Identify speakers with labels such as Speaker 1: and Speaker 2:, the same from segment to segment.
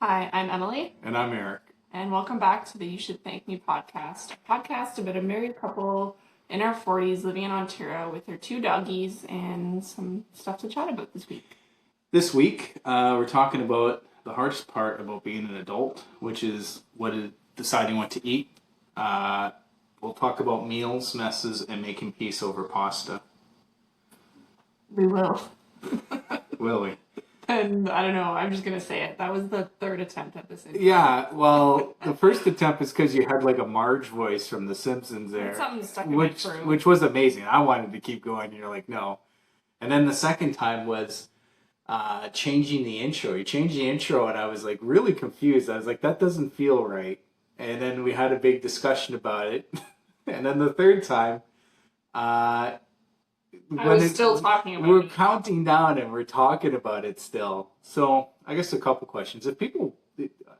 Speaker 1: Hi, I'm Emily,
Speaker 2: And I'm Eric.
Speaker 1: and welcome back to the You Should Thank Me podcast, a podcast about a married couple in our 40s living in Ontario with their two doggies and some stuff to chat about this week.
Speaker 2: This week, we're talking about the hardest part about being an adult, which is deciding what to eat. We'll talk about meals, messes, and making peace over pasta.
Speaker 1: We will.
Speaker 2: Will we?
Speaker 1: And I don't know, I'm just going to say it. That was the third attempt at this.
Speaker 2: Yeah, well, the first attempt is because you had like a Marge voice from The Simpsons there.
Speaker 1: Something stuck in my throat.
Speaker 2: Which was amazing. I wanted to keep going, and you're like, no. And then the second time was changing the intro. You changed the intro, and I was like really confused. I was like, that doesn't feel right. And then we had a big discussion about it. And then the third time,
Speaker 1: I was still talking about it.
Speaker 2: We're counting down and we're talking about it still. So I guess a couple questions. If people,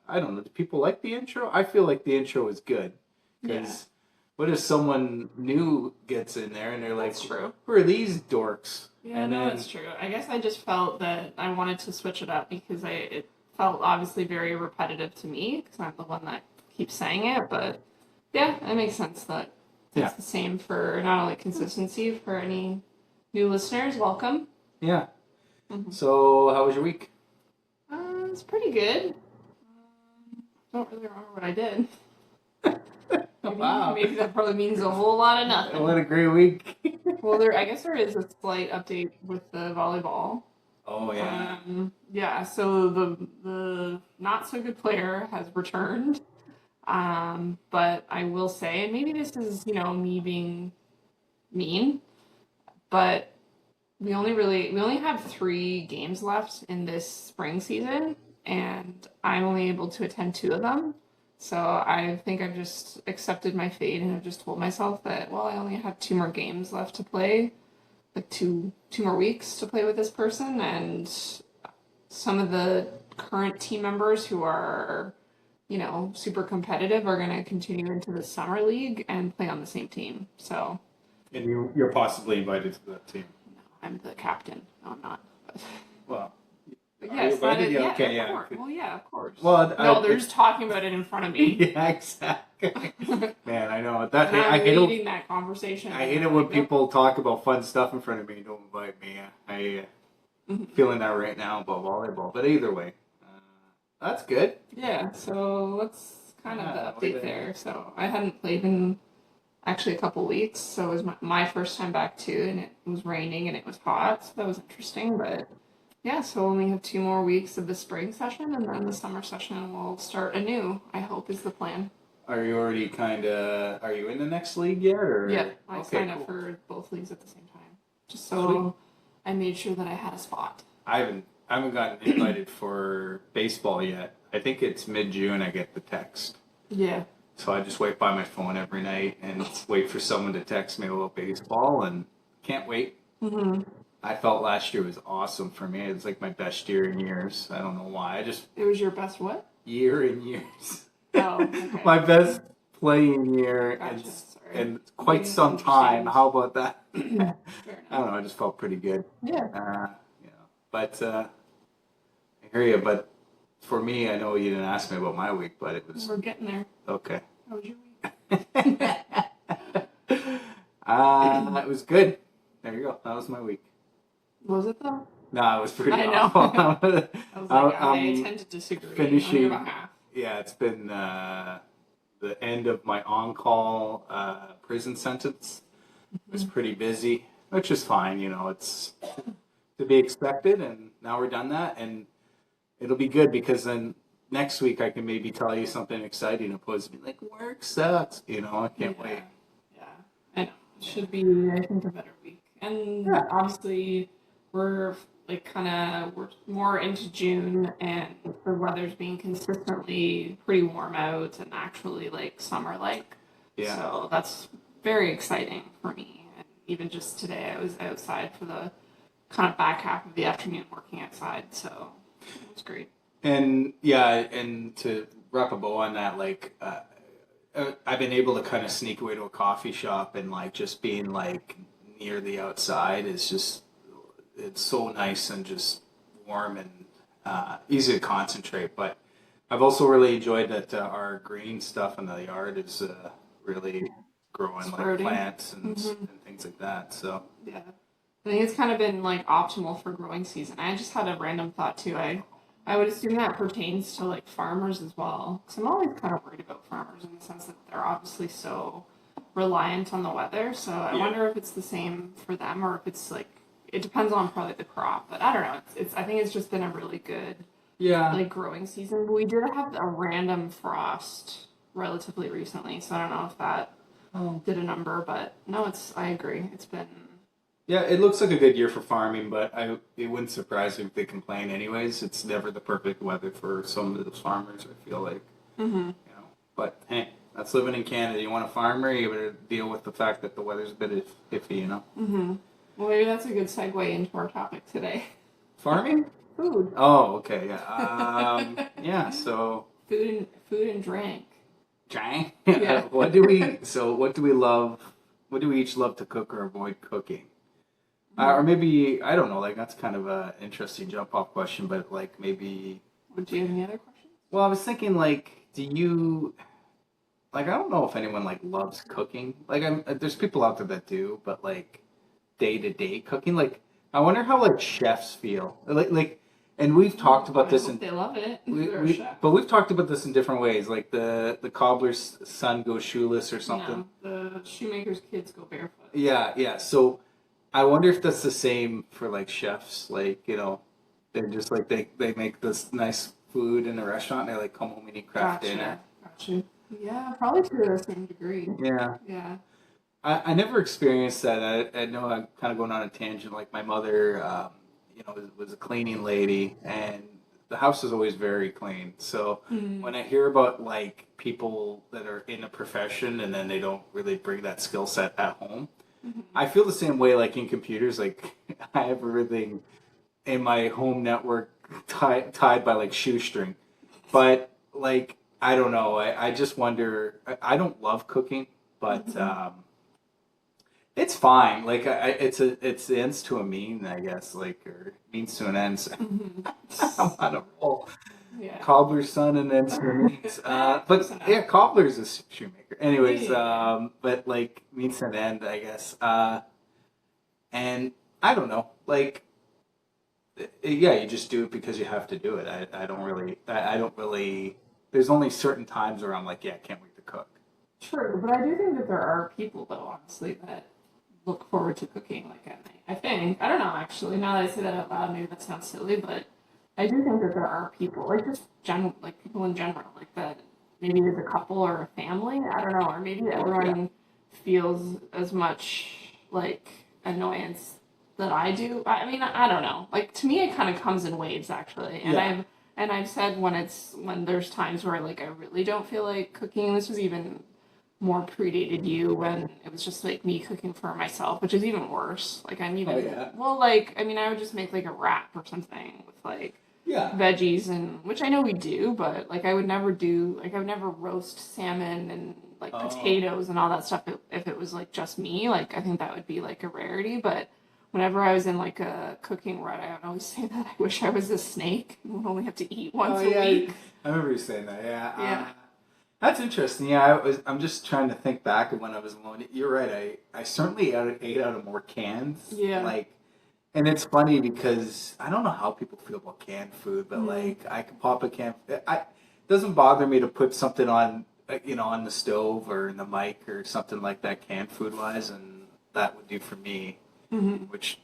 Speaker 2: I don't know, do people like the intro? I feel like the intro is good. Because what if someone new gets in there and they're like,
Speaker 1: That's true.
Speaker 2: Who are these dorks?
Speaker 1: Yeah,
Speaker 2: and
Speaker 1: no, that's true. I guess I just felt that I wanted to switch it up because it felt obviously very repetitive to me because I'm the one that keeps saying it. But yeah, it makes sense that it's the same for not only consistency for any new listeners. Welcome.
Speaker 2: Yeah. So how was your week?
Speaker 1: It's pretty good. Don't really remember what I did. Maybe that probably means a whole lot of nothing.
Speaker 2: What a great week.
Speaker 1: Well, I guess there is a slight update with the volleyball.
Speaker 2: Oh, yeah.
Speaker 1: So the not so good player has returned. But I will say, and maybe this is, me being mean, but we only have 3 games left in this spring season, and I'm only able to attend 2 of them. So I think I've just accepted my fate and I've just told myself that, well, I only have 2 more games left to play, like two more weeks to play with this person, and some of the current team members who are, super competitive are going to continue into the summer league and play on the same team. So.
Speaker 2: And you're possibly invited to that team.
Speaker 1: No, I'm the captain. No, I'm not. But.
Speaker 2: Well.
Speaker 1: But yes, that is,
Speaker 2: okay,
Speaker 1: of course. Well, yeah, of course.
Speaker 2: Well,
Speaker 1: no, they're just talking about it in front of me.
Speaker 2: Yeah, exactly. Man, I know that.
Speaker 1: And I'm leading that conversation.
Speaker 2: I hate it when people talk about fun stuff in front of me and don't invite me. I feeling that right now about volleyball. But either way, that's good.
Speaker 1: Yeah. So let's kind of the update there. So I hadn't played in actually a couple weeks, so it was my first time back too, and it was raining and it was hot, so that was interesting. But yeah, so only have 2 more weeks of the spring session, and then the summer session will start anew, I hope is the plan.
Speaker 2: Are you already are you in the next league yet? Or?
Speaker 1: Yeah, I signed up for both leagues at the same time. Just so I made sure that I had a spot.
Speaker 2: I haven't gotten invited for baseball yet. I think it's mid-June I get the text.
Speaker 1: Yeah.
Speaker 2: So I just wait by my phone every night and wait for someone to text me about baseball, and can't wait.
Speaker 1: Mm-hmm.
Speaker 2: I felt last year was awesome for me. It was like my best year in years. I don't know why.
Speaker 1: It was your best what?
Speaker 2: Year in years.
Speaker 1: Oh, okay.
Speaker 2: My best playing year in quite some time. How about that? I don't know. I just felt pretty good.
Speaker 1: Yeah.
Speaker 2: But I hear you. But for me, I know you didn't ask me about my week, but it was.
Speaker 1: We're getting there.
Speaker 2: Okay.
Speaker 1: How was your week?
Speaker 2: It was good. There you go. That was my week.
Speaker 1: Was it though?
Speaker 2: No, it was pretty
Speaker 1: I
Speaker 2: awful.
Speaker 1: I was like, I tend to disagree.
Speaker 2: Finishing.
Speaker 1: On your behalf.
Speaker 2: Yeah, it's been the end of my on-call prison sentence. It was pretty busy, which is fine. It's to be expected, and now we're done that, and it'll be good because then next week I can maybe tell you something exciting opposed to be like, work sucks. I can't wait.
Speaker 1: Yeah, I know. It should be, I think, a better week. And obviously we're we're more into June, and the weather's being consistently pretty warm out and actually summer-like.
Speaker 2: Yeah.
Speaker 1: So that's very exciting for me. And even just today I was outside for the kind of back half of the afternoon working outside, so it was great.
Speaker 2: And and to wrap a bow on that, I've been able to kind of sneak away to a coffee shop, and just being near the outside is just, it's so nice and just warm and easy to concentrate. But I've also really enjoyed that our green stuff in the yard is really growing, like
Speaker 1: Sprouting.
Speaker 2: plants and things like that. So
Speaker 1: Yeah. I think it's kind of been like optimal for growing season. I just had a random thought too. I would assume that pertains to like farmers as well. Because I'm always kind of worried about farmers in the sense that they're obviously so reliant on the weather. So I
Speaker 2: yeah,
Speaker 1: wonder if it's the same for them or if it's like it depends on probably the crop. But I don't know. It's I think it's just been a really good
Speaker 2: yeah.
Speaker 1: like growing season. But we did have a random frost relatively recently, so I don't know if that
Speaker 2: Oh.
Speaker 1: did a number. But no, it's I agree. It's been
Speaker 2: Yeah, it looks like a good year for farming, but it wouldn't surprise me if they complain anyways. It's never the perfect weather for some of those farmers, I feel like. You know. But hey, that's living in Canada. You want a farmer, you better deal with the fact that the weather's a bit iffy, you know.
Speaker 1: well, maybe that's a good segue into our topic today.
Speaker 2: Farming?
Speaker 1: Food.
Speaker 2: Oh, okay, yeah. Yeah, so
Speaker 1: Food and drink.
Speaker 2: Jang.
Speaker 1: Yeah.
Speaker 2: What do we love? What do we each love to cook or avoid cooking? Or maybe I don't know. Like that's kind of a interesting jump off question, but like maybe.
Speaker 1: Do you have any other questions?
Speaker 2: Well, I was thinking like, do you like? I don't know if anyone like loves cooking. Like, there's people out there that do, but like day to day cooking. Like, I wonder how like chefs feel. And we've talked about
Speaker 1: I
Speaker 2: this
Speaker 1: hope they love it. They're a
Speaker 2: we
Speaker 1: chef.
Speaker 2: but we've talked about this in different ways. Like the cobbler's son goes shoeless or something.
Speaker 1: No, the shoemaker's kids go barefoot.
Speaker 2: Yeah, yeah. So I wonder if that's the same for like chefs. Like, they're just like they make this nice food in a restaurant and they like come home and eat craft dinner.
Speaker 1: Gotcha. Yeah, probably to a certain degree.
Speaker 2: Yeah.
Speaker 1: Yeah.
Speaker 2: I never experienced that. I know I'm kind of going on a tangent. Like my mother, was a cleaning lady, and the house is always very clean. So when I hear about like people that are in a profession and then they don't really bring that skill set at home, I feel the same way. Like in computers, like I have everything in my home network tied by like shoestring, but like I don't know. I just wonder. I don't love cooking, but it's fine. Like it's the ends to a mean, I guess. Like or means to an end. So I'm on a roll.
Speaker 1: Yeah.
Speaker 2: Cobbler's son and ends to a means.
Speaker 1: Close
Speaker 2: But
Speaker 1: enough.
Speaker 2: yeah, cobbler's a shoemaker. Anyways,
Speaker 1: Yeah.
Speaker 2: but like means to an end, I guess. And I don't know. Like yeah, you just do it because you have to do it. I don't really. I don't really. There's only certain times where I'm like, yeah, I can't wait to cook.
Speaker 1: True, but I do think that there are people, though, honestly, that look forward to cooking like at night. I think. I don't know, actually. Now that I say that out loud, maybe that sounds silly, but I do think that there are people, like just general, like people in general, like that maybe as a couple or a family. I don't know, or maybe
Speaker 2: Yeah.
Speaker 1: everyone feels as much like annoyance that I do. I mean, I don't know. Like to me, it kind of comes in waves, actually,
Speaker 2: Yeah.
Speaker 1: and I've said when there's times where like I really don't feel like cooking. This was even more predated you when it was just like me cooking for myself, which is even worse. Like I'm
Speaker 2: Oh
Speaker 1: even
Speaker 2: yeah.
Speaker 1: well, like I mean, I would just make like a wrap or something with like
Speaker 2: Yeah.
Speaker 1: veggies and which I know we do, but like I would never roast salmon and like
Speaker 2: Oh.
Speaker 1: potatoes and all that stuff if it was like just me. Like I think that would be like a rarity, but whenever I was in like a cooking rut, I would always say that I wish I was a snake and would only have to eat
Speaker 2: Oh
Speaker 1: once a
Speaker 2: yeah.
Speaker 1: week.
Speaker 2: I remember you saying that. Yeah.
Speaker 1: Yeah.
Speaker 2: That's interesting. Yeah, I'm just trying to think back of when I was alone. You're right. I certainly ate out of more cans.
Speaker 1: Yeah.
Speaker 2: Like, and it's funny because I don't know how people feel about canned food, but like I can pop a can. It doesn't bother me to put something on, on the stove or in the mic or something like that, canned food wise, and that would do for me. Which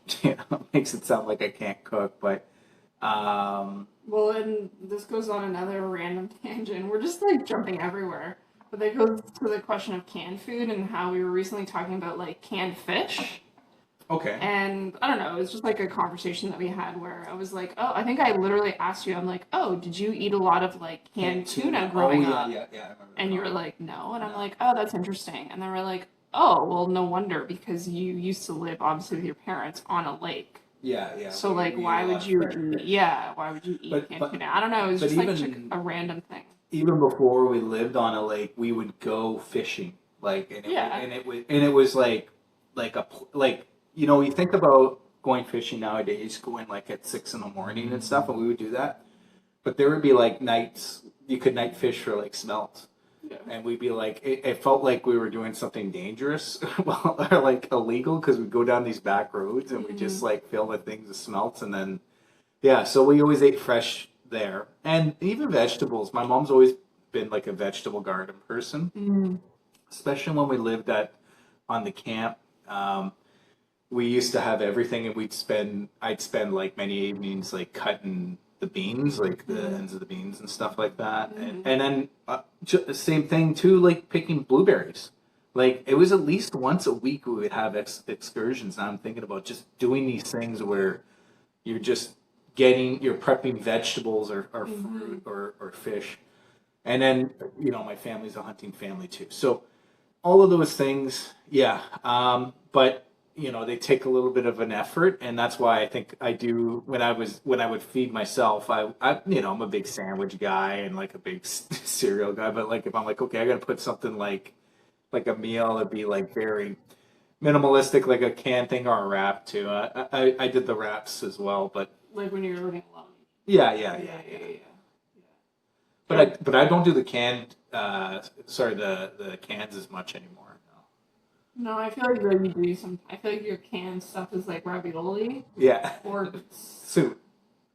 Speaker 2: makes it sound like I can't cook, but
Speaker 1: Well, and this goes on another random tangent. We're just like jumping everywhere. But that goes to the question of canned food and how we were recently talking about like canned fish.
Speaker 2: okay.
Speaker 1: And I don't know, it was just like a conversation that we had where I was like, oh, I think I literally asked you, I'm like, oh, did you eat a lot of like canned tuna growing
Speaker 2: Oh yeah,
Speaker 1: up?
Speaker 2: yeah, yeah. I remember
Speaker 1: And
Speaker 2: that.
Speaker 1: you were like, no. And I'm
Speaker 2: No.
Speaker 1: like, oh, that's interesting. And then we're like, oh, well, no wonder because you used to live obviously with your parents on a lake.
Speaker 2: Yeah, yeah.
Speaker 1: So
Speaker 2: we
Speaker 1: like,
Speaker 2: eat
Speaker 1: why
Speaker 2: a lot
Speaker 1: would
Speaker 2: of
Speaker 1: you
Speaker 2: fresh
Speaker 1: eat?
Speaker 2: fish.
Speaker 1: Yeah, why would you eat
Speaker 2: But
Speaker 1: canned
Speaker 2: but
Speaker 1: tuna? I don't know. It was
Speaker 2: but
Speaker 1: just like
Speaker 2: even
Speaker 1: a random thing.
Speaker 2: even before we lived on a lake, we would go fishing. Like
Speaker 1: Yeah.
Speaker 2: and it was like you think about going fishing nowadays, going like at 6 in the morning and stuff, and we would do that. But there would be like nights, you could night fish for like smelts.
Speaker 1: Yeah.
Speaker 2: And we'd be like, it felt like we were doing something dangerous, well, or like illegal, because we'd go down these back roads and we just like fill the things with smelts, and then yeah, so we always ate fresh there, and even vegetables. My mom's always been like a vegetable garden person,
Speaker 1: Mm.
Speaker 2: especially when we lived at on the camp. We used to have everything, and I'd spend like many evenings like cutting the beans, like the ends of the beans and stuff like that, and then same thing too, like picking blueberries. Like it was at least once a week we would have excursions. Now I'm thinking about just doing these things where you're just you're prepping vegetables or fruit or fish, and then my family's a hunting family too, so all of those things, yeah. But they take a little bit of an effort, and that's why I think I do when I would feed myself. I'm a big sandwich guy and like a big cereal guy. But like if I'm like, okay, I got to put something like a meal, it'd be like very minimalistic, like a canned thing or a wrap too. I did the wraps as well, but
Speaker 1: Like when you're living alone.
Speaker 2: yeah. But I don't do the canned. Sorry, the cans as much anymore.
Speaker 1: No, I feel like really do some. I feel like your canned stuff is like ravioli
Speaker 2: Yeah.
Speaker 1: or
Speaker 2: Soup.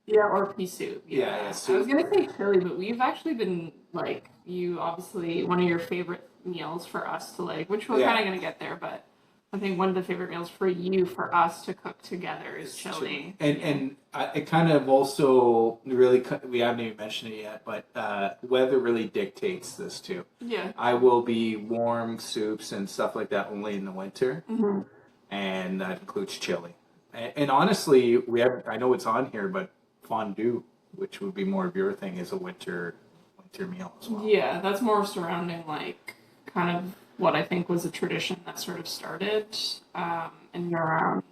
Speaker 1: yeah, or pea soup.
Speaker 2: Yeah,
Speaker 1: I was
Speaker 2: soup.
Speaker 1: gonna say chili, but we've actually been like you. Obviously, one of your favorite meals for us to like, which we're
Speaker 2: Yeah.
Speaker 1: kind of gonna get there, but I think one of the favorite meals for you for us to cook together is chili.
Speaker 2: And it kind of also really, we haven't even mentioned it yet, but weather really dictates this too.
Speaker 1: Yeah.
Speaker 2: I will be warm soups and stuff like that only in the winter,
Speaker 1: Mm-hmm.
Speaker 2: and that includes chili. And honestly, I know it's on here, but fondue, which would be more of your thing, is a winter meal as well.
Speaker 1: Yeah, that's more surrounding like kind of what I think was a tradition that sort of started in and around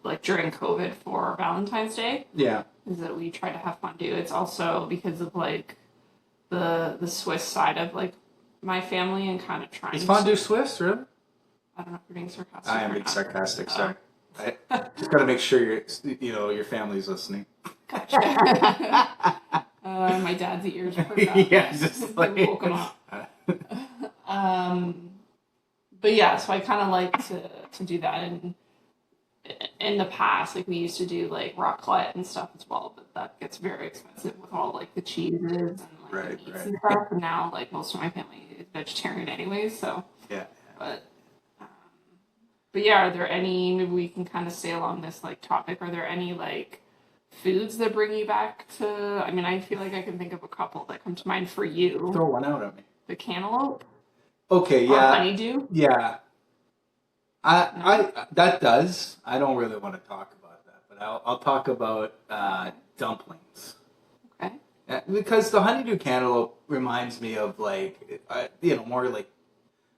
Speaker 1: like during COVID for Valentine's Day.
Speaker 2: Yeah.
Speaker 1: Is that we try to have fondue. It's also because of like the Swiss side of like my family and kind of trying.
Speaker 2: Is fondue Swiss, really?
Speaker 1: I don't know if you're being sarcastic.
Speaker 2: I am
Speaker 1: or
Speaker 2: being
Speaker 1: not.
Speaker 2: sarcastic. Sorry. I just got to make sure your family's listening.
Speaker 1: My dad's ears perked up.
Speaker 2: Yeah, just like
Speaker 1: woke him up. But yeah, so I kind of like to do that, and in the past, like we used to do like raclette and stuff as well, but that gets very expensive with all like the cheeses and like the meats and stuff. And now, like most of my family is vegetarian anyways, so
Speaker 2: yeah.
Speaker 1: But but yeah, are there any? Maybe we can kind of stay along this like topic. Are there any like foods that bring you back to? I mean, I feel like I can think of a couple that come to mind for you.
Speaker 2: Throw one out at me.
Speaker 1: The cantaloupe.
Speaker 2: Okay,
Speaker 1: Or
Speaker 2: yeah.
Speaker 1: honeydew.
Speaker 2: Yeah. I that does. I don't really want to talk about that, but I'll talk about dumplings.
Speaker 1: Okay.
Speaker 2: Because the honeydew cantaloupe reminds me of like more like,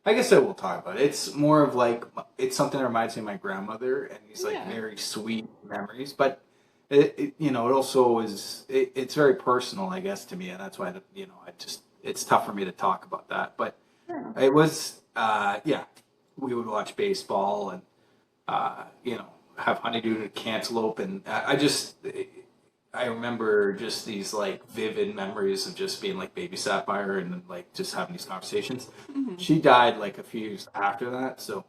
Speaker 2: I guess I will talk about it. It's more of like, it's something that reminds me of my grandmother and these like very sweet memories, but it also is it's very personal, I guess, to me, and that's why it's tough for me to talk about that. But it was we would watch baseball and have honeydew and cantaloupe, and I remember just these like vivid memories of just being like babysat by her and like just having these conversations.
Speaker 1: Mm-hmm.
Speaker 2: She died like a few years after that, so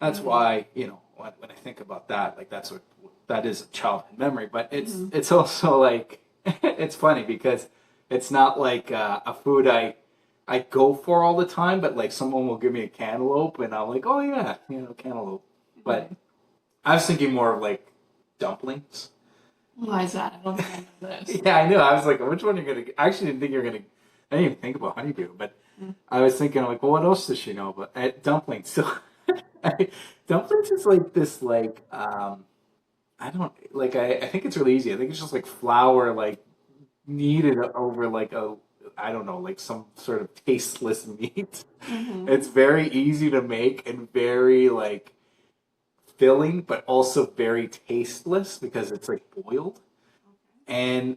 Speaker 2: that's why when I think about that, like that is a childhood memory. But it's also like it's funny because it's not like a food I go for all the time, but like someone will give me a cantaloupe and I'm like, oh yeah, cantaloupe. But I was thinking more of like dumplings.
Speaker 1: Why is that? I don't think I know this.
Speaker 2: Yeah, I know. I was like, which one are you gonna? I actually didn't think you were gonna. I didn't even think about honeydew, but I was thinking like, well, what else does she know? But dumplings. So dumplings is like this like I don't like. I think it's really easy. I think it's just like flour like kneaded over like I don't know, like some sort of tasteless meat.
Speaker 1: Mm-hmm.
Speaker 2: It's very easy to make and very like filling, but also very tasteless because it's like boiled. And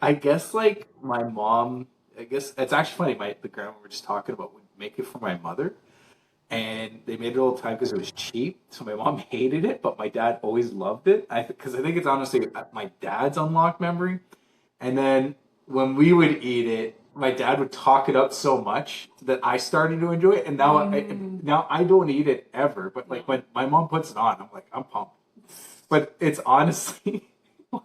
Speaker 2: I guess like my mom, I guess it's actually funny. The grandma we were just talking about would make it for my mother, and they made it all the time because it was cheap. So my mom hated it, but my dad always loved it. Because I think it's honestly my dad's unlocked memory. And then when we would eat it, my dad would talk it up so much that I started to enjoy it, and now I don't eat it ever. But like when my mom puts it on, I'm like, I'm pumped. But it's honestly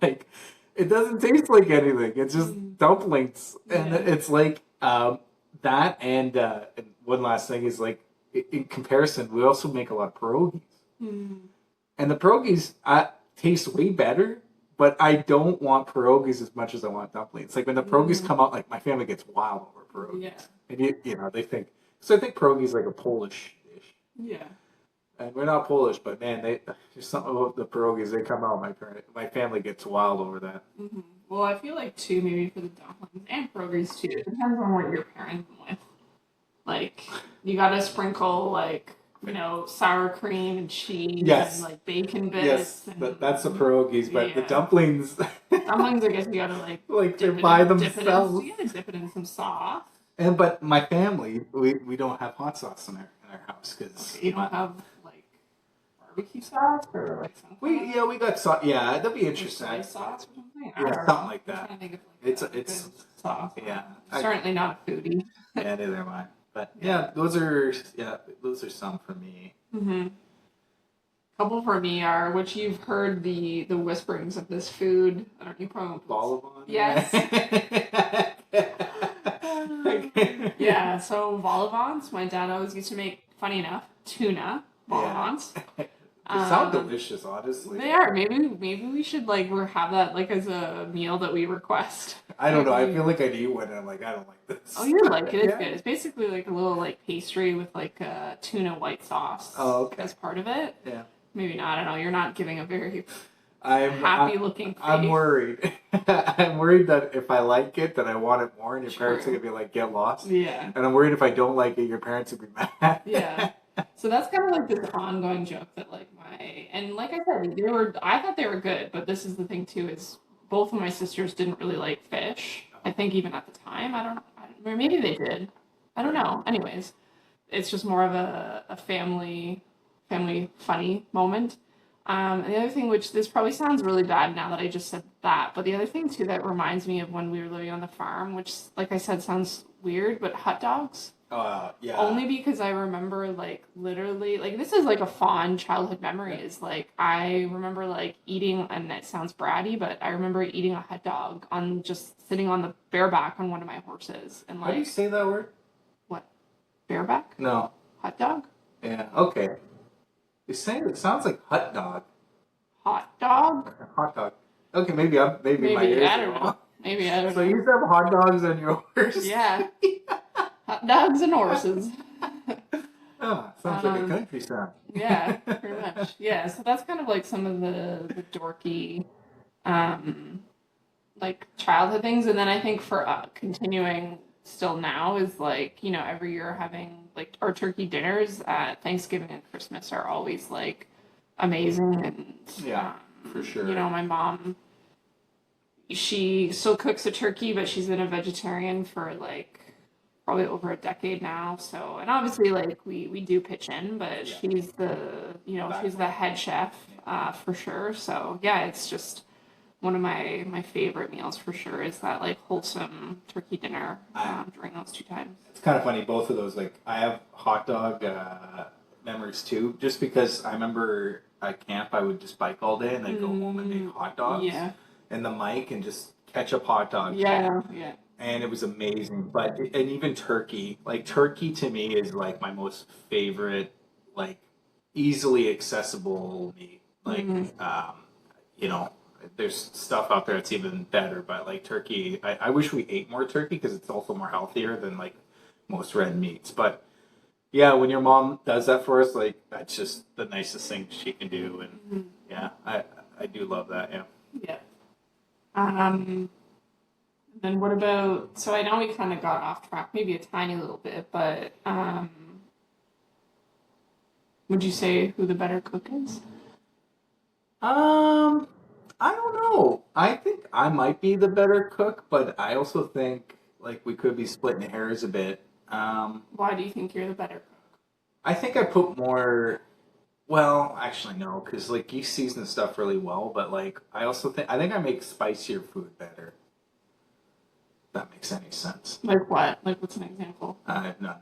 Speaker 2: like it doesn't taste like anything. It's just dumplings, and
Speaker 1: Yeah.
Speaker 2: it's like that. And one last thing is like in comparison, we also make a lot of pierogies,
Speaker 1: Mm.
Speaker 2: and the pierogies taste way better. But I don't want pierogies as much as I want dumplings. Like when the pierogies come out, like my family gets wild over pierogies,
Speaker 1: Yeah.
Speaker 2: and you know they think. So I think pierogies like a Polish dish.
Speaker 1: Yeah.
Speaker 2: And we're not Polish, but man, there's something about the pierogies. They come out. My family gets wild over that.
Speaker 1: Hmm. Well, I feel like too, maybe for the dumplings and pierogies too. It depends on what you're pairing them with. Like, you gotta sprinkle like sour cream and cheese and
Speaker 2: Yes,
Speaker 1: like bacon
Speaker 2: yes,
Speaker 1: bits
Speaker 2: that's the
Speaker 1: and
Speaker 2: pierogies, but the
Speaker 1: yeah.
Speaker 2: dumplings,
Speaker 1: Dumplings, I guess you gotta like
Speaker 2: like they're by themselves.
Speaker 1: you gotta dip it in some sauce.
Speaker 2: And but my family, we don't have hot sauce in our house because
Speaker 1: Okay, you don't have like barbecue sauce or like something.
Speaker 2: we got sauce. Yeah, that'd be
Speaker 1: Like
Speaker 2: interesting.
Speaker 1: soy sauce or something. I
Speaker 2: Yeah,
Speaker 1: don't
Speaker 2: something
Speaker 1: know.
Speaker 2: like
Speaker 1: I'm
Speaker 2: that.
Speaker 1: trying to think of like
Speaker 2: It's
Speaker 1: good sauce.
Speaker 2: yeah.
Speaker 1: Certainly not a foodie.
Speaker 2: Yeah, neither am I. But
Speaker 1: Yeah.
Speaker 2: those are some for me.
Speaker 1: Mm-hmm. Couple for me are which you've heard the whisperings of this food. I don't know, you probably won't.
Speaker 2: Bolivar.
Speaker 1: Yes. Yeah, so vol au my dad always used to make, funny enough, tuna vol au
Speaker 2: They sound delicious, honestly.
Speaker 1: They are. Maybe we should like have that like as a meal that we request.
Speaker 2: I don't know. I feel like I'd eat one and I'm like, I don't like this.
Speaker 1: Oh, you like it? It's
Speaker 2: Yeah.
Speaker 1: good. It's basically like a little like pastry with like tuna white sauce.
Speaker 2: Oh, okay.
Speaker 1: As part of it.
Speaker 2: Yeah.
Speaker 1: Maybe not. I don't know. You're not giving a very
Speaker 2: I'm
Speaker 1: happy looking face.
Speaker 2: I'm worried. I'm worried that if I like it, that I want it more, and your parents are
Speaker 1: True.
Speaker 2: gonna be like, get lost.
Speaker 1: Yeah.
Speaker 2: And I'm worried if I don't like it, your parents will be mad.
Speaker 1: Yeah. So that's kind of like this ongoing joke that like and like I said, I thought they were good, but this is the thing too is both of my sisters didn't really like fish. I think even at the time, or maybe they did. I don't know. Anyways, it's just more of a family funny moment. And the other thing, which this probably sounds really bad now that I just said that, but the other thing too that reminds me of when we were living on the farm, which like I said sounds weird, but hot dogs.
Speaker 2: Yeah.
Speaker 1: Only because I remember like literally like this is like a fond childhood memory is like I remember like eating, and it sounds bratty, but I remember eating a hot dog on just sitting on the bareback on one of my horses and
Speaker 2: How do you
Speaker 1: like
Speaker 2: say that word?
Speaker 1: what bareback
Speaker 2: No.
Speaker 1: hot dog
Speaker 2: Yeah. Okay. You're saying it sounds like hot dog.
Speaker 1: hot dog
Speaker 2: Hot dog. Okay, maybe my
Speaker 1: maybe
Speaker 2: ears
Speaker 1: I
Speaker 2: are
Speaker 1: don't
Speaker 2: wrong.
Speaker 1: know maybe I don't
Speaker 2: So
Speaker 1: know
Speaker 2: you used to have hot dogs on yours?
Speaker 1: yeah hot dogs and horses.
Speaker 2: Oh, sounds like a country sound.
Speaker 1: Yeah, pretty much. Yeah, so that's kind of like some of the dorky, like childhood things, and then I think for continuing still now is like every year having like our turkey dinners at Thanksgiving and Christmas are always like amazing, and
Speaker 2: Yeah, for sure.
Speaker 1: my mom, she still cooks a turkey, but she's been a vegetarian for like probably over a decade now. So, and obviously, like we do pitch in, but
Speaker 2: Yeah.
Speaker 1: she's she's the head chef for sure. So yeah, it's just one of my favorite meals for sure is that like wholesome turkey dinner during those two times.
Speaker 2: It's kind of funny. Both of those, like I have hot dog memories too. Just because I remember at camp, I would just bike all day and then go home and make hot dogs.
Speaker 1: Yeah,
Speaker 2: And the mic and just ketchup hot dogs.
Speaker 1: yeah.
Speaker 2: And it was amazing. But and even turkey, like turkey to me is like my most favorite, like easily accessible meat. Like there's stuff out there that's even better, but like turkey, I wish we ate more turkey because it's also more healthier than like most red meats. But yeah, when your mom does that for us, like that's just the nicest thing she can do. And yeah, I do love that. Yeah.
Speaker 1: Yeah. Then what about, so I know we kind of got off track, maybe a tiny little bit, but would you say who the better cook is?
Speaker 2: I don't know. I think I might be the better cook, but I also think like we could be splitting hairs a bit.
Speaker 1: Why do you think you're the better cook?
Speaker 2: I think I put more. Well, actually, no, because like you season stuff really well, but like I think I make spicier food better. that makes any sense.
Speaker 1: Like what? Like what's an example?
Speaker 2: I have none.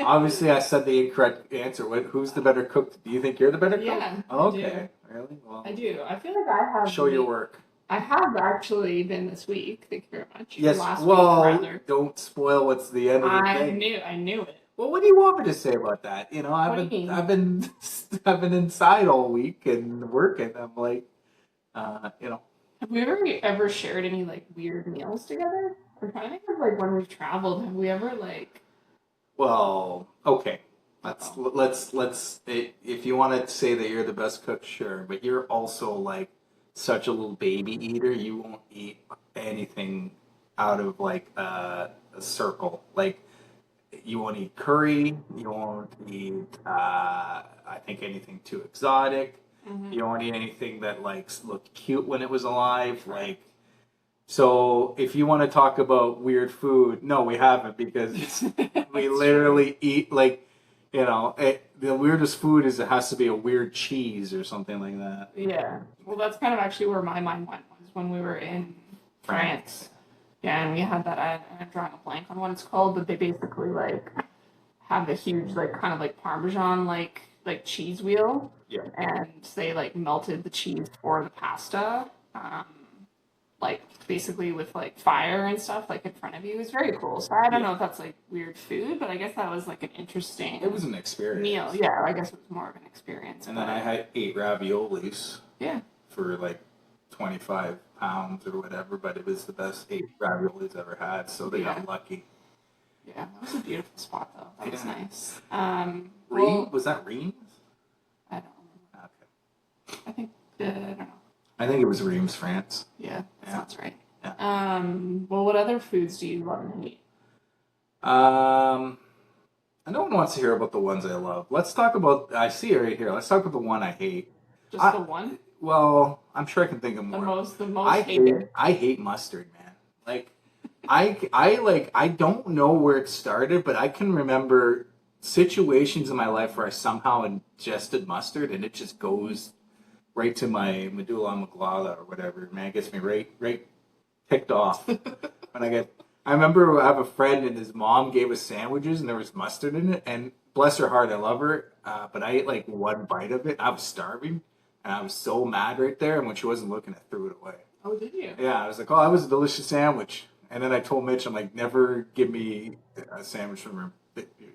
Speaker 2: Obviously, I said the incorrect answer. Who's the better cook? Do you think you're the better cook?
Speaker 1: Yeah,
Speaker 2: Okay. Really? Well,
Speaker 1: I do. I feel like I have.
Speaker 2: show your work.
Speaker 1: I have actually been this week. Thank you very much.
Speaker 2: Yes.
Speaker 1: Last
Speaker 2: Well,
Speaker 1: week, rather.
Speaker 2: don't spoil what's the end of the thing.
Speaker 1: I knew it.
Speaker 2: Well, what do you want me to say about that? You know,
Speaker 1: What do you mean?
Speaker 2: I've been inside all week and working. I'm like, you know.
Speaker 1: Have we ever shared any like weird meals together? I'm trying to think of like when we've traveled. Have we ever like?
Speaker 2: Well, okay. If you want to say that you're the best cook, sure. But you're also like such a little baby eater. You won't eat anything out of like a circle. Like you won't eat curry. You won't eat. I think anything too exotic.
Speaker 1: Mm-hmm.
Speaker 2: You don't eat anything that like looked cute when it was alive. Like, so if you want to talk about weird food, no, we haven't because we literally eat like, you know, the weirdest food is it has to be a weird cheese or something like that.
Speaker 1: Yeah. Well, that's kind of actually where my mind went was when we were in France. Yeah, and we had that. I'm drawing a blank on what it's called, but they basically like have a huge like kind of like Parmesan like cheese wheel.
Speaker 2: Yeah.
Speaker 1: And they like melted the cheese for the pasta, like basically with like fire and stuff like in front of you. It was very cool. So I don't know if that's like weird food, but I guess that was like an interesting.
Speaker 2: It was an experience.
Speaker 1: Meal. Yeah, I guess it was more of an experience.
Speaker 2: And then I ate raviolis.
Speaker 1: Yeah.
Speaker 2: For like 25 pounds or whatever, but it was the best 8 raviolis ever had, so they got lucky.
Speaker 1: Yeah, that was a beautiful spot though. That was nice.
Speaker 2: Was that Reims?
Speaker 1: I don't remember. Okay. I think I don't know.
Speaker 2: I think it was Reims, France.
Speaker 1: Yeah, that sounds right.
Speaker 2: Yeah.
Speaker 1: Well, what other foods do you love and hate?
Speaker 2: No one wants to hear about the ones I love. Let's talk about. I see it right here. Let's talk about the one I hate.
Speaker 1: Just the one?
Speaker 2: Well, I'm sure I can think of more.
Speaker 1: The most hated.
Speaker 2: I hate mustard, man. Like, I don't know where it started, but I can remember situations in my life where I somehow ingested mustard and it just goes right to my medulla oblongata or whatever. Man, it gets me right ticked off. I remember I have a friend and his mom gave us sandwiches and there was mustard in it, and bless her heart, I love her, but I ate like one bite of it. I was starving and I was so mad right there, and when she wasn't looking, I threw it away.
Speaker 1: Oh, did you?
Speaker 2: Yeah, I was like, oh, that was a delicious sandwich. And then I told Mitch, I'm like, never give me a sandwich from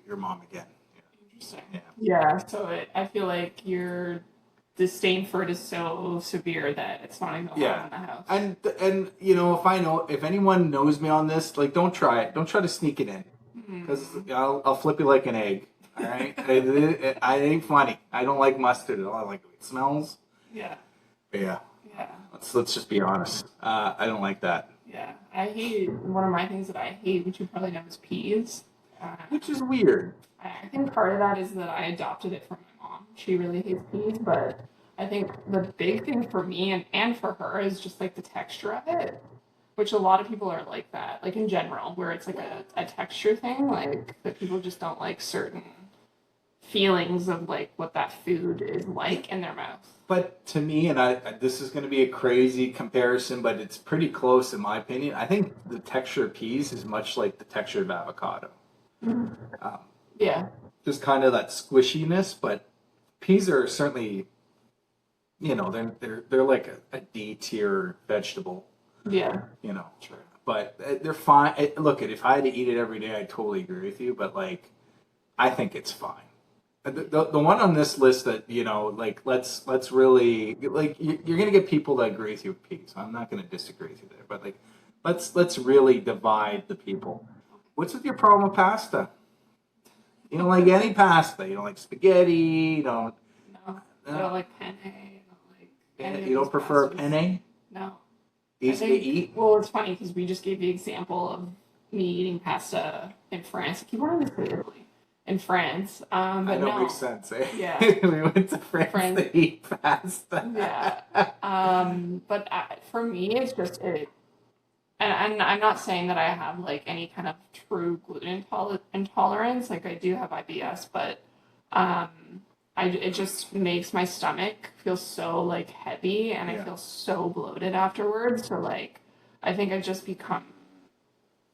Speaker 2: your mom again. Yeah.
Speaker 1: Interesting. Yeah, so I feel like your disdain for it is so severe that it's not even allowed in the house.
Speaker 2: And you know, if anyone knows me on this, like, don't try it. Don't try to sneak it in, because I'll flip you like an egg. All right, it ain't funny. I don't like mustard at all. I like the way it smells.
Speaker 1: Yeah.
Speaker 2: But yeah. Let's just be honest. I don't like that.
Speaker 1: Yeah, I hate one of my things that I hate, which you probably know, is peas.
Speaker 2: Which is weird.
Speaker 1: I think part of that is that I adopted it from my mom. She really hates peas, but I think the big thing for me and for her is just like the texture of it, which a lot of people are like that, like in general, where it's like a texture thing, like that people just don't like certain feelings of like what that food is like in their mouth.
Speaker 2: But to me, and this is going to be a crazy comparison, but it's pretty close in my opinion. I think the texture of peas is much like the texture of avocado. Mm-hmm.
Speaker 1: Yeah.
Speaker 2: Just kind of that squishiness, but peas are certainly, you know, they're like a D tier vegetable.
Speaker 1: Yeah.
Speaker 2: You know. True. But they're fine. Look, if I had to eat it every day, I totally agree with you. But like, I think it's fine. The one on this list that, you know, like, let's really, like, you're gonna get people that agree with you with peas. I'm not gonna disagree with you there, but like, let's really divide the people. What's with your problem with pasta? You don't like any pasta. You don't like spaghetti. You don't.
Speaker 1: No. I don't like penne. I don't like.
Speaker 2: You don't prefer penne?
Speaker 1: No.
Speaker 2: Easy to eat?
Speaker 1: Well, it's funny because we just gave the example of me eating pasta in France. I keep wanting to say Italy. In France, but
Speaker 2: I know,
Speaker 1: no.
Speaker 2: Makes sense, eh?
Speaker 1: Yeah.
Speaker 2: We went to France to eat pasta.
Speaker 1: Yeah. But for me, it's just it. And I'm not saying that I have like any kind of true gluten intolerance. Like I do have IBS, but it just makes my stomach feel so like heavy, and I feel so bloated afterwards. So like, I think I've just become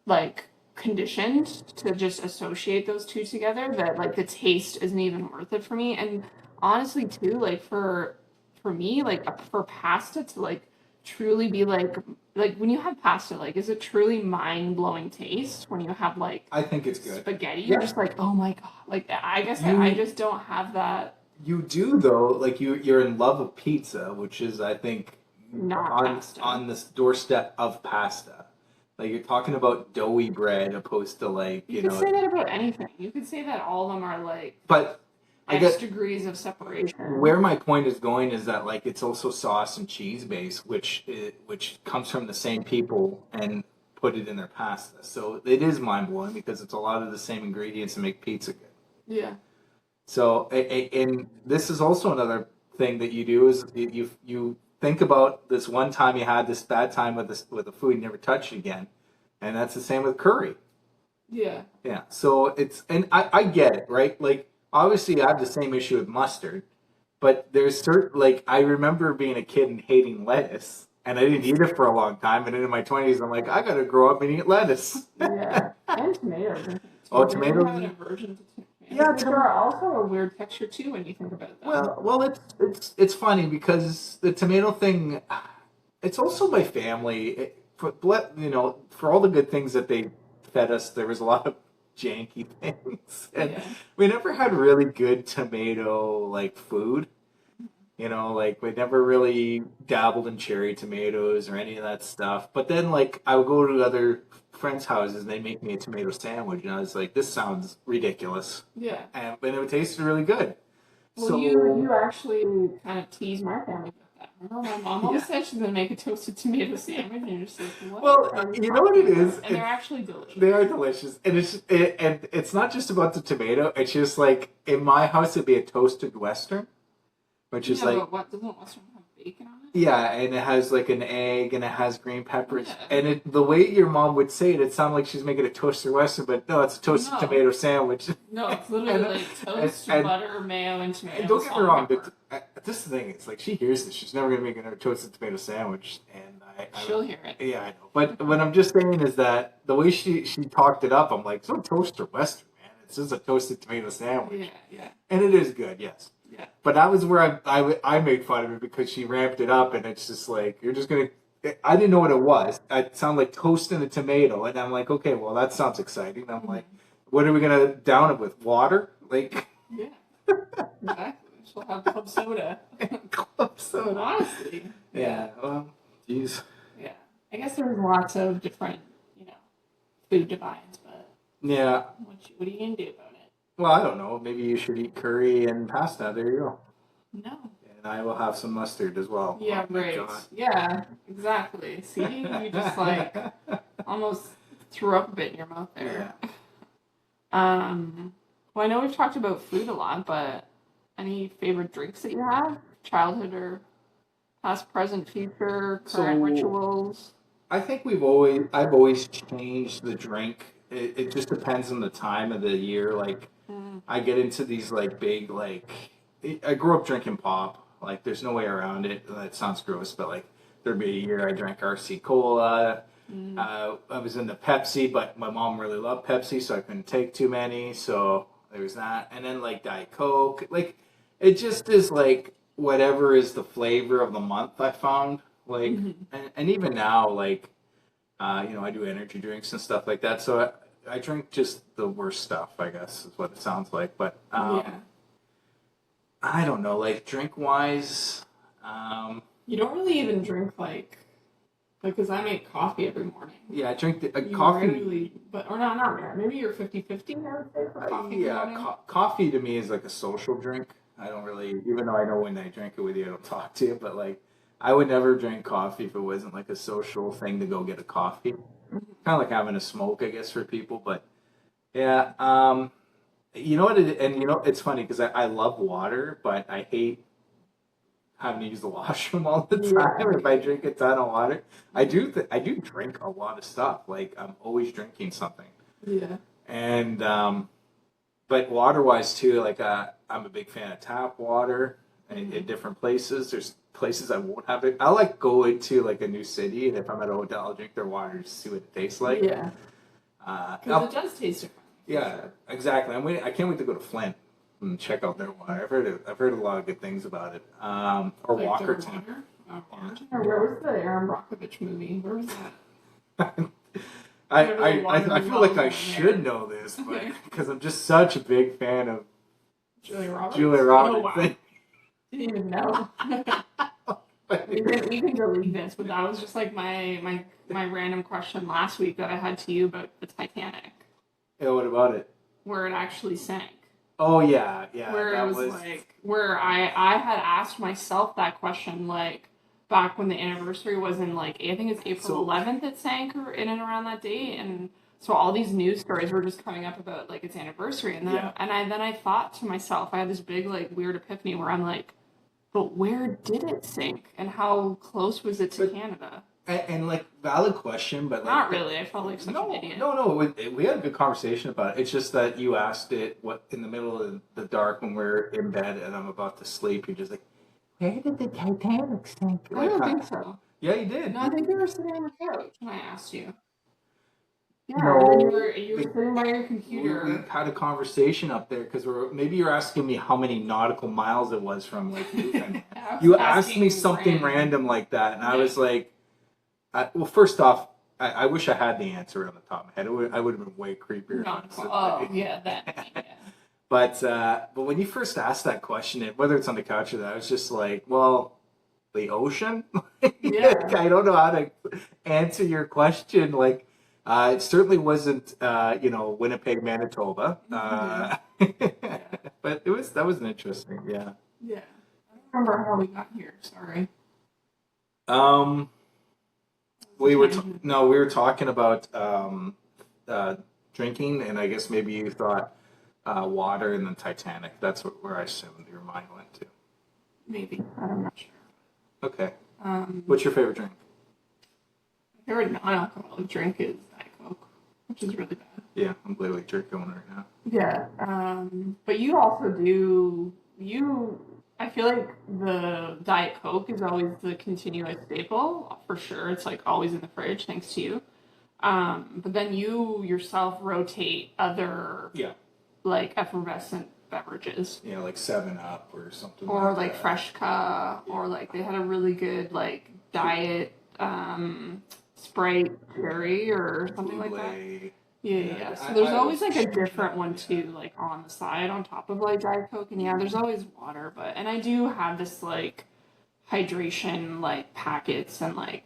Speaker 1: like conditioned to just associate those two together that like the taste isn't even worth it for me. And honestly too, like for me, like for pasta to like truly be like when you have pasta, like is it truly mind-blowing taste when you have like
Speaker 2: I think it's good.
Speaker 1: spaghetti? You're
Speaker 2: Yeah.
Speaker 1: just like, oh my God. Like I guess I
Speaker 2: You
Speaker 1: just don't have that
Speaker 2: you do though, like you're in love of pizza, which is I think
Speaker 1: not
Speaker 2: on
Speaker 1: pasta.
Speaker 2: this doorstep of pasta. Like you're talking about doughy bread opposed to like,
Speaker 1: You could say that about anything. You could say that all of them are like
Speaker 2: but I
Speaker 1: X
Speaker 2: get
Speaker 1: degrees of separation.
Speaker 2: where my point is going is that like it's also sauce and cheese based, which comes from the same people and put it in their pasta. So it is mind blowing because it's a lot of the same ingredients to make pizza good.
Speaker 1: Yeah.
Speaker 2: So and this is also another thing that you do is you think about this one time you had this bad time with the food, you never touch it again, and that's the same with curry.
Speaker 1: Yeah.
Speaker 2: Yeah. So it's and I get it, right? Like obviously I have the same issue with mustard, but there's certain like I remember being a kid and hating lettuce, and I didn't eat it for a long time, and then in my 20s I'm like I gotta grow up and eat lettuce.
Speaker 1: Yeah. And tomatoes, I think
Speaker 2: Oh,
Speaker 1: too. Didn't we have an
Speaker 2: tomatoes.
Speaker 1: aversion to tomatoes,
Speaker 2: Yeah,
Speaker 1: which are also a weird texture too when you think about them.
Speaker 2: well, it's funny because the tomato thing. It's also my family. For all the good things that they fed us, there was a lot of janky things, and
Speaker 1: Yeah.
Speaker 2: we never had really good tomato like food. Like we never really dabbled in cherry tomatoes or any of that stuff. But then, like, I would go to other friends' houses and they make me a tomato sandwich, and I was like, "This sounds ridiculous,"
Speaker 1: Yeah.
Speaker 2: and but it tasted really good.
Speaker 1: Well, you
Speaker 2: So
Speaker 1: actually kind of tease my family with that. Remember, my mom always
Speaker 2: yeah.
Speaker 1: said she's gonna make a toasted tomato sandwich, and you're just like, what
Speaker 2: Well,
Speaker 1: are you
Speaker 2: you know what it
Speaker 1: talking
Speaker 2: is?
Speaker 1: about? And they're actually delicious.
Speaker 2: They are delicious, and it's not just about the tomato. It's just like in my house, it'd be a toasted Western, which is
Speaker 1: Yeah,
Speaker 2: like
Speaker 1: but what doesn't Western have bacon on it?
Speaker 2: yeah, and it has like an egg and it has green peppers.
Speaker 1: Yeah.
Speaker 2: And the way your mom would say it, it sounded like she's making a toasted Western, but no, it's a toasted
Speaker 1: No.
Speaker 2: tomato sandwich.
Speaker 1: No, it's literally like toast,
Speaker 2: and
Speaker 1: butter, mayo, and
Speaker 2: and
Speaker 1: tomato.
Speaker 2: don't get me
Speaker 1: salt,
Speaker 2: wrong,
Speaker 1: and pepper.
Speaker 2: this is the thing. It's like she hears this, she's never gonna make another toasted tomato sandwich, and
Speaker 1: She'll hear it.
Speaker 2: yeah, I know. But what I'm just saying is that the way she talked it up, I'm like, it's no toaster Western, man. It's just a toasted tomato sandwich,
Speaker 1: Yeah, yeah,
Speaker 2: and it is good, yes.
Speaker 1: yeah.
Speaker 2: But that was where I made fun of it because she ramped it up, and it's just like you're just gonna. I didn't know what it was. It sounded like toasting a tomato, and I'm like, okay, well that sounds exciting. And I'm like, what are we gonna down it with? Water? Like
Speaker 1: Yeah, exactly. She'll have club soda.
Speaker 2: club soda.
Speaker 1: Honestly.
Speaker 2: Yeah. Geez.
Speaker 1: Yeah. I guess there's lots of different, food divides, but
Speaker 2: Yeah.
Speaker 1: what are you gonna do about it?
Speaker 2: Well, I don't know. Maybe you should eat curry and pasta. There you go.
Speaker 1: No.
Speaker 2: And I will have some mustard as well.
Speaker 1: Yeah,
Speaker 2: Oh my
Speaker 1: right.
Speaker 2: God.
Speaker 1: Yeah, exactly. See, you just like almost threw up a bit in your mouth there.
Speaker 2: Yeah.
Speaker 1: Well, I know we've talked about food a lot, but any favorite drinks that you have? Childhood or past, present, future, current
Speaker 2: So
Speaker 1: rituals?
Speaker 2: I think I've always changed the drink. It just depends on the time of the year. Like
Speaker 1: Mm,
Speaker 2: I get into these like big I grew up drinking pop. Like there's no way around it. That sounds gross, but like there'd be a year I drank RC Cola.
Speaker 1: mm,
Speaker 2: I was into Pepsi, but my mom really loved Pepsi, so I couldn't take too many. So there was that, and then like Diet Coke. Like it just is like whatever is the flavor of the month. I found like,
Speaker 1: mhm.
Speaker 2: and even now like I do energy drinks and stuff like that. So I drink just the worst stuff, I guess, is what it sounds like. But
Speaker 1: Yeah.
Speaker 2: I don't know, like drink wise.
Speaker 1: You don't really even drink like, because I make coffee every morning.
Speaker 2: Yeah, I drink
Speaker 1: You
Speaker 2: coffee.
Speaker 1: rarely, but, or not rare. Maybe you're 50-50, I would say, for coffee in the
Speaker 2: Yeah,
Speaker 1: morning.
Speaker 2: coffee to me is like a social drink. I don't really, even though I know when I drink it with you, I don't talk to you, but like, I would never drink coffee if it wasn't like a social thing to go get a coffee. Kind of like having a smoke, I guess, for people. But yeah, you know what? It's funny because I love water, but I hate having to use the washroom all the time if I drink a ton of water. I do drink a lot of stuff. Like I'm always drinking something.
Speaker 1: Yeah.
Speaker 2: And but water wise too, like I'm a big fan of tap water in different places. There's places I won't have it. I like go into like a new city, and if I'm at a hotel, I'll drink their water just to see what it tastes like.
Speaker 1: Yeah. Because it does taste different.
Speaker 2: Yeah, exactly. I'm waiting. I can't wait to go to Flint and check out their water. I've heard a lot of good things about it. Or
Speaker 1: Like their
Speaker 2: Walkerton.
Speaker 1: water. Or where was the Aaron Brockovich movie? Where was that?
Speaker 2: I feel like I should know this, but because I'm just such a big fan of
Speaker 1: Julia Roberts.
Speaker 2: Julia
Speaker 1: Oh,
Speaker 2: Roberts.
Speaker 1: wow. Didn't even know. We can delete this, but that was just like my random question last week that I had to you about the Titanic,
Speaker 2: Yeah, what about it?
Speaker 1: where it actually sank.
Speaker 2: Oh yeah, yeah.
Speaker 1: Where
Speaker 2: that
Speaker 1: it was like where I had asked myself that question like back when the anniversary was in like I think it's April 11th it sank or in and around that date, and so all these news stories were just coming up about like its anniversary, and then
Speaker 2: Yeah.
Speaker 1: I thought to myself, I had this big like weird epiphany where I'm like, but where did it sink and how close was it to Canada?
Speaker 2: and like valid question, but like
Speaker 1: Not really. I felt like such an idiot.
Speaker 2: No. We had a good conversation about it. It's just that you asked it what in the middle of the dark when we're in bed and I'm about to sleep. You're just like, where did the Titanic sink?
Speaker 1: I don't think so.
Speaker 2: Yeah, you did.
Speaker 1: No, I think you were sitting on the couch when I asked you. Yeah,
Speaker 2: No,
Speaker 1: and then you were sitting by your computer.
Speaker 2: We had a conversation up there because maybe you're asking me how many nautical miles it was from like Newfoundland. You asked me something random like that, and I was like, well, first off, I wish I had the answer on the top of my head. I would have been way creepier.
Speaker 1: Yeah, that. Yeah.
Speaker 2: But when you first asked that question, whether it's on the couch or that, I was just like, well, the ocean.
Speaker 1: Yeah.
Speaker 2: I don't know how to answer your question. Like, it certainly wasn't, Winnipeg, Manitoba. But that was an interesting. Yeah.
Speaker 1: Yeah. I don't remember how we got here. Sorry.
Speaker 2: We were talking about drinking, and I guess maybe you thought water and then Titanic. That's where I assumed your mind went to.
Speaker 1: Maybe. I'm not sure.
Speaker 2: Okay. What's your favorite drink?
Speaker 1: My favorite non-alcoholic drink is Diet Coke, which is really bad.
Speaker 2: Yeah, I'm literally drinking one right now.
Speaker 1: Yeah. But you also do I feel like the Diet Coke is always the continuous staple, for sure. It's like always in the fridge, thanks to you. But then you yourself rotate other like effervescent beverages.
Speaker 2: Yeah, like 7-Up or something.
Speaker 1: Or like Freshka, or like they had a really good like diet Sprite cherry or something like that. Yeah. So there's always like a different one too, like on the side on top of like Diet Coke, and there's always water. And I do have this like hydration like packets and like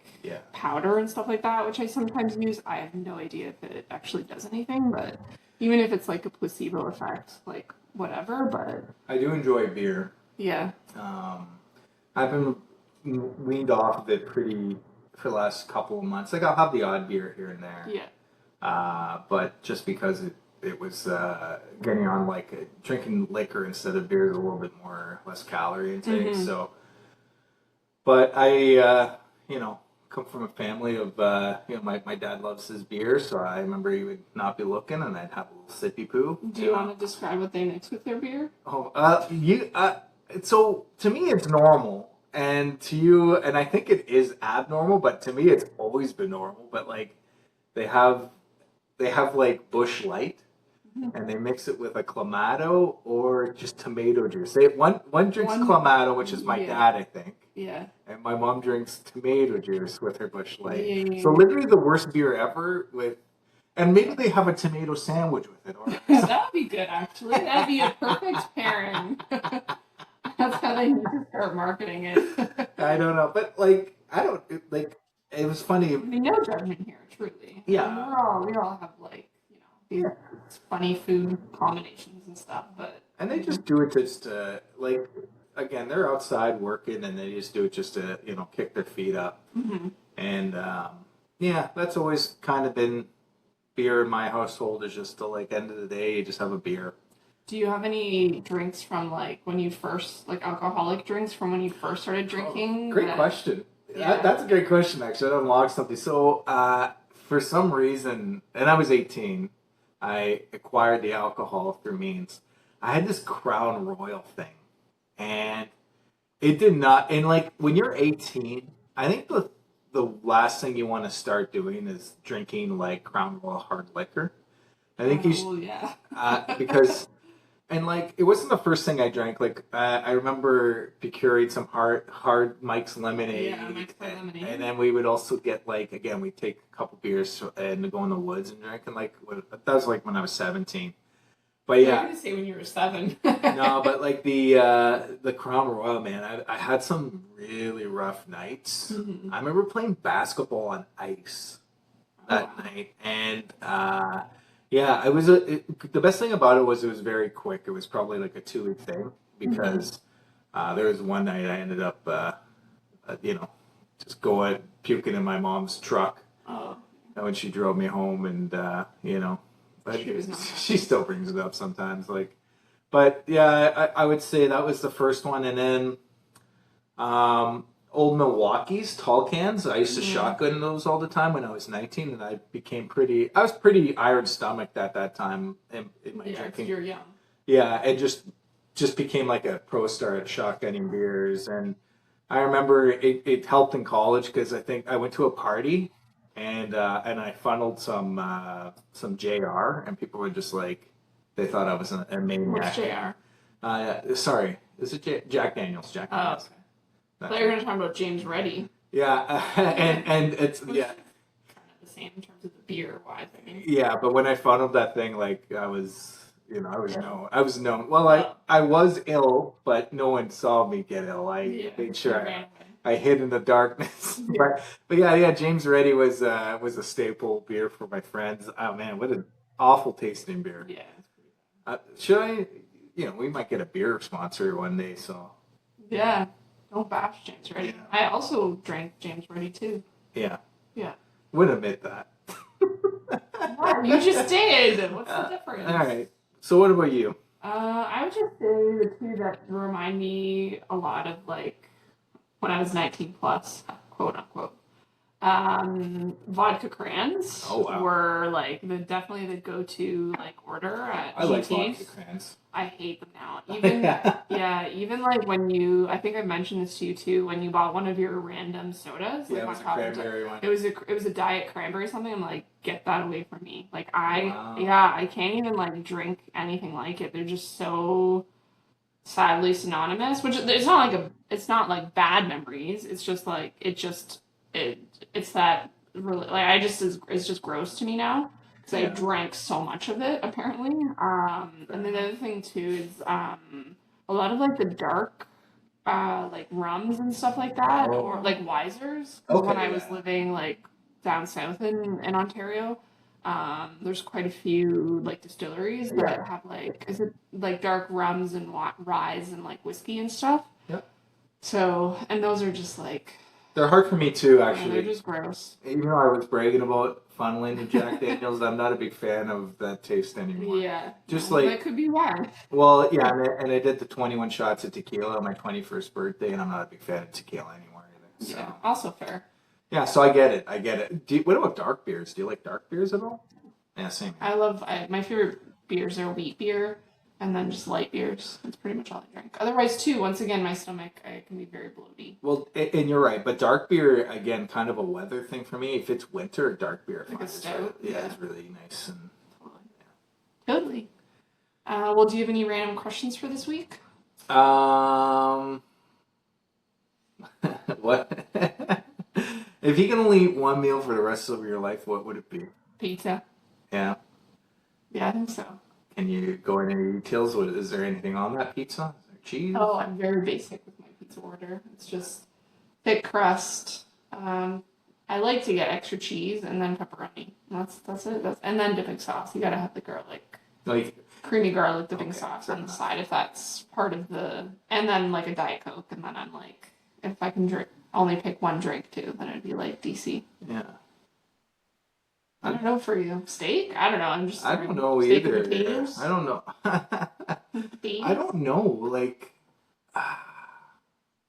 Speaker 1: powder and stuff like that, which I sometimes use. I have no idea if it actually does anything, but even if it's like a placebo effect, like whatever. But
Speaker 2: I do enjoy beer.
Speaker 1: Yeah.
Speaker 2: I've been weaned off of it for the last couple of months. Like I'll have the odd beer here and there.
Speaker 1: Yeah.
Speaker 2: But just because it was getting on like drinking liquor instead of beer is a little bit less calorie intake.
Speaker 1: Mm-hmm.
Speaker 2: So, but I come from a family of my dad loves his beer, so I remember he would not be looking, and I'd have a little sippy poo.
Speaker 1: Do you want to describe what they mix with their beer?
Speaker 2: So to me it's normal, and to you, and I think it is abnormal, but to me it's always been normal. But like they have like Busch Light, and they mix it with a Clamato or just tomato juice. One drinks Clamato, which is my dad, I think.
Speaker 1: Yeah.
Speaker 2: And my mom drinks tomato juice with her Busch Light.
Speaker 1: Yeah.
Speaker 2: So literally the worst beer ever and maybe they have a tomato sandwich with it. Or
Speaker 1: that would be good, actually. That'd be a perfect pairing. That's how they need to start marketing it.
Speaker 2: I don't know, but like it was funny.
Speaker 1: I mean, no judgment here, truly.
Speaker 2: Yeah.
Speaker 1: I mean, we all have like these funny food combinations and stuff, but
Speaker 2: and they just do it just like again they're outside working and they just do it just to kick their feet up.
Speaker 1: Mm-hmm.
Speaker 2: And that's always kind of been beer in my household is just to like end of the day you just have a beer.
Speaker 1: Do you have any drinks from like when you first like alcoholic drinks from when you first started drinking?
Speaker 2: Great question. Yeah. That's a great question, actually. That unlocks something. So, for some reason, and I was 18, I acquired the alcohol through means. I had this Crown Royal thing, and it did not. And like when you're 18, I think the last thing you want to start doing is drinking like Crown Royal hard liquor. I think
Speaker 1: Well, yeah.
Speaker 2: because and like it wasn't the first thing I drank. Like I remember procuring some hard Mike's lemonade,
Speaker 1: Yeah, Mike's Hard Lemonade.
Speaker 2: and then we would also get like again we'd take a couple beers and go in the woods and drink. And like that was like when I was 17. But
Speaker 1: You're
Speaker 2: yeah,
Speaker 1: gonna say when you were 7.
Speaker 2: no, but like the Crown Royal, man, I had some really rough nights.
Speaker 1: Mhm.
Speaker 2: I remember playing basketball on ice that
Speaker 1: Oh,
Speaker 2: night, and yeah, the best thing about it was very quick. It was probably like a 2 week thing because there was one night I ended up, you know, just going puking in my mom's truck
Speaker 1: oh,
Speaker 2: when she drove me home, and you know, but
Speaker 1: she was not
Speaker 2: she
Speaker 1: happy.
Speaker 2: still brings it up sometimes, like. But yeah, I would say that was the first one, and then old Milwaukee's tall cans. I used to
Speaker 1: Mm.
Speaker 2: shotgun those all the time when I was 19, and I was pretty iron stomached at that time in my
Speaker 1: Yeah, 'cause
Speaker 2: drinking.
Speaker 1: you're young.
Speaker 2: Yeah, it just became like a pro star at shotgunning beers, and I remember it helped in college because I think I went to a party and I funneled some JR, and people were just like they thought I was a
Speaker 1: What's
Speaker 2: maniac.
Speaker 1: JR?
Speaker 2: Sorry, is it Jack Daniels? Jack
Speaker 1: Oh,
Speaker 2: Daniels.
Speaker 1: okay. I
Speaker 2: That's
Speaker 1: thought you were
Speaker 2: right.
Speaker 1: gonna talk about James Reddy.
Speaker 2: Yeah, and it's
Speaker 1: Which
Speaker 2: yeah.
Speaker 1: kind of the same in terms of the beer wise. I mean,
Speaker 2: Yeah, but when I funneled that thing, like I was,
Speaker 1: yeah.
Speaker 2: I was known. Well,
Speaker 1: Oh,
Speaker 2: I was ill, but no one saw me get ill. I
Speaker 1: yeah.
Speaker 2: made
Speaker 1: You
Speaker 2: sure
Speaker 1: ran
Speaker 2: I hid in the darkness.
Speaker 1: away.
Speaker 2: But yeah, James Reddy was a staple beer for my friends. Oh man, what an awful tasting beer.
Speaker 1: Yeah, it's pretty
Speaker 2: Should I? We might get a beer sponsor one day. So
Speaker 1: bad. Yeah, don't bash James
Speaker 2: yeah,
Speaker 1: Reddy. I also drank James Reddy too.
Speaker 2: yeah,
Speaker 1: Yeah.
Speaker 2: would admit that.
Speaker 1: What? You just did. What's the
Speaker 2: All
Speaker 1: difference?
Speaker 2: right. So what about you?
Speaker 1: I would just say the two that remind me a lot of like when I was 19 plus, quote unquote. Vodka crayons
Speaker 2: Oh wow.
Speaker 1: were like definitely the go-to like order at
Speaker 2: I like
Speaker 1: GT's.
Speaker 2: vodka crayons.
Speaker 1: I hate them now. Even yeah, even like when I think I mentioned this to you too, when you bought one of your random sodas,
Speaker 2: Yeah,
Speaker 1: like
Speaker 2: it
Speaker 1: on
Speaker 2: was a
Speaker 1: top of
Speaker 2: cranberry one.
Speaker 1: it was a diet cranberry or something. I'm like, get that away from me. Like
Speaker 2: Wow.
Speaker 1: I can't even like drink anything like it. They're just so sadly synonymous. Which it's not like bad memories. It's just like it it's that really like it's just gross to me now because I
Speaker 2: Yeah.
Speaker 1: drank so much of it apparently. And then the other thing too is a lot of like the dark like rums and stuff like that, or
Speaker 2: Oh.
Speaker 1: like Wisers. Because when I
Speaker 2: Okay.
Speaker 1: was
Speaker 2: Yeah.
Speaker 1: living like down south in Ontario, there's quite a few like distilleries
Speaker 2: Yeah.
Speaker 1: that have like is it like dark rums and ryes and like whiskey and stuff.
Speaker 2: Yep.
Speaker 1: So and those are just like
Speaker 2: They're hard for me too,
Speaker 1: yeah, they're
Speaker 2: actually.
Speaker 1: just gross.
Speaker 2: Even though I was bragging about funneling to Jack Daniels, I'm not a big fan of that taste anymore.
Speaker 1: Yeah,
Speaker 2: Just
Speaker 1: no, that
Speaker 2: like,
Speaker 1: could be why.
Speaker 2: well, yeah, and I did the 21 shots of tequila on my 21st birthday, and I'm not a big fan of tequila anymore either. So,
Speaker 1: Yeah, also fair.
Speaker 2: yeah, so I get it. I get it. What about dark beers? Do you like dark beers at all? Yeah, same.
Speaker 1: My favorite beers are wheat beer and then just light beers. That's pretty much all I drink. Otherwise, too, once again, my stomach I can be very bloaty.
Speaker 2: Well, and you're right, but dark beer again, kind of a weather thing for me. If it's winter, dark beer, I
Speaker 1: Like a
Speaker 2: find is
Speaker 1: stout?
Speaker 2: yeah,
Speaker 1: Yeah.
Speaker 2: it's really nice. And
Speaker 1: Totally. Well, do you have any random questions for this week?
Speaker 2: what? If you can only eat one meal for the rest of your life, what would it be?
Speaker 1: Pizza.
Speaker 2: Yeah.
Speaker 1: Yeah, I think so.
Speaker 2: Can you go into details? Is there anything on that pizza? Is there cheese?
Speaker 1: Oh, I'm very basic with my pizza order. It's just thick crust. I like to get extra cheese and then pepperoni. That's it. And then dipping sauce. You gotta have the garlic,
Speaker 2: Like,
Speaker 1: creamy garlic dipping
Speaker 2: okay,
Speaker 1: sauce
Speaker 2: fair
Speaker 1: on the
Speaker 2: enough.
Speaker 1: side if that's part of the. And then like a diet coke. And then I'm like, if I can only pick one drink too, then it'd be like DC.
Speaker 2: Yeah.
Speaker 1: I don't know for you. Steak? I don't know. I'm just
Speaker 2: I don't know
Speaker 1: steak
Speaker 2: either.
Speaker 1: and potatoes.
Speaker 2: I don't know.
Speaker 1: Beans?
Speaker 2: I don't know. Like,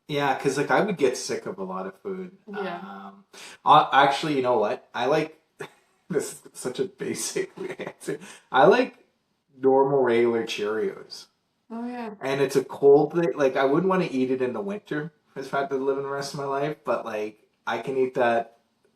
Speaker 2: yeah, because like I would get sick of a lot of food.
Speaker 1: Yeah.
Speaker 2: Actually, you know what? I like this is such a basic answer. I like normal regular Cheerios,
Speaker 1: Oh yeah.
Speaker 2: and it's a cold thing. Like I wouldn't want to eat it in the winter if I had to live in the rest of my life. But like I can eat that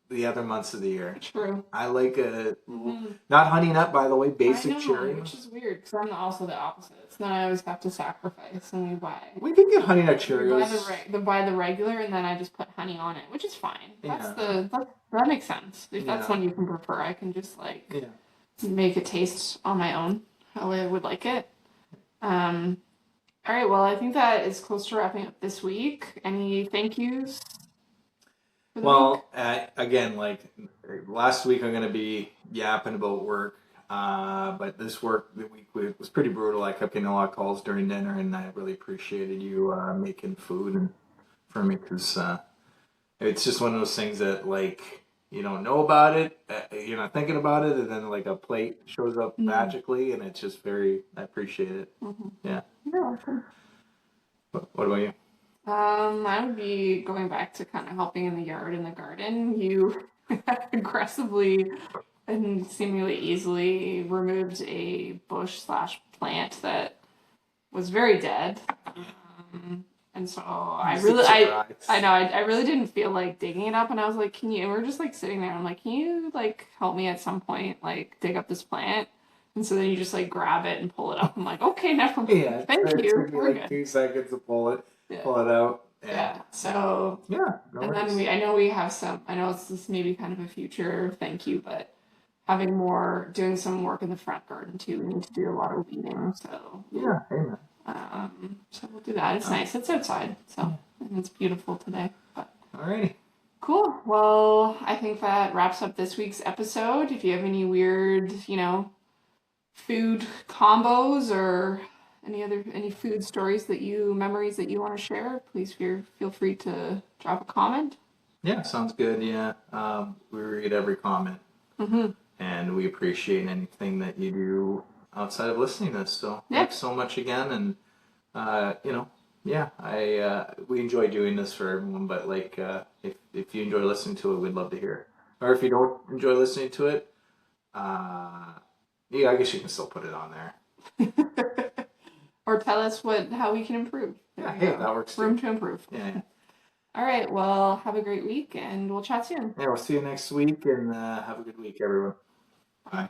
Speaker 2: the other months of the year.
Speaker 1: True.
Speaker 2: I like a
Speaker 1: Mhm.
Speaker 2: not honey nut, by the way,
Speaker 1: I
Speaker 2: basic
Speaker 1: know,
Speaker 2: cherry.
Speaker 1: which is weird because I'm also the opposite. So then I always have to sacrifice and we buy.
Speaker 2: We can get honey nut
Speaker 1: We buy
Speaker 2: Cheerios.
Speaker 1: buy the regular and then I just put honey on it, which is fine.
Speaker 2: Yeah.
Speaker 1: That makes sense. If that's
Speaker 2: Yeah.
Speaker 1: one you can prefer, I can just like
Speaker 2: Yeah.
Speaker 1: make it taste on my own how I would like it. All right, well, I think that is close to wrapping up this week. Any thank yous for the week?
Speaker 2: Well, again, like last week, I'm going to be yapping about work. But this work the week was pretty brutal. I kept getting a lot of calls during dinner, and I really appreciated you making food and for me because it's just one of those things that like you don't know about it, you're not thinking about it, and then like a plate shows up magically, and it's just very. I appreciate it. Yeah.
Speaker 1: You're welcome.
Speaker 2: What about you?
Speaker 1: I would be going back to kind of helping in the yard and the garden. You aggressively and seemingly easily removed a bush slash plant that was very dead. And so I know, I really didn't feel like digging it up. And I was like, can you, and we're just like sitting there. I'm like, can you like help me at some point, like dig up this plant? And so then you just like grab it and pull it up. I'm like, okay, never mind.
Speaker 2: Yeah,
Speaker 1: Thank
Speaker 2: it
Speaker 1: you.
Speaker 2: took me
Speaker 1: We're
Speaker 2: like
Speaker 1: good.
Speaker 2: 2 seconds to pull it
Speaker 1: Yeah.
Speaker 2: out.
Speaker 1: Yeah. So
Speaker 2: Yeah, no
Speaker 1: and
Speaker 2: worries.
Speaker 1: then I know we have some, I know it's this maybe kind of a future thank you, but doing some work in the front garden too. We need to do a lot of weeding. So
Speaker 2: Yeah, amen.
Speaker 1: so we'll do that. It's nice. It's outside. So and it's beautiful today. But
Speaker 2: Alrighty.
Speaker 1: cool. Well, I think that wraps up this week's episode. If you have any weird, food combos or any food stories memories that you want to share, please feel free to drop a comment.
Speaker 2: Yeah, sounds good. Yeah, we read every comment, and we appreciate anything that you do outside of listening to us. So thanks so much again, and we enjoy doing this for everyone. But like, if you enjoy listening to it, we'd love to hear it. Or if you don't enjoy listening to it, I guess you can still put it on there.
Speaker 1: Or tell us how we can improve.
Speaker 2: Yeah, hey, that works too.
Speaker 1: Room to improve.
Speaker 2: Yeah.
Speaker 1: All right. Well, have a great week, and we'll chat soon.
Speaker 2: Yeah, we'll see you next week, and have a good week, everyone. Bye.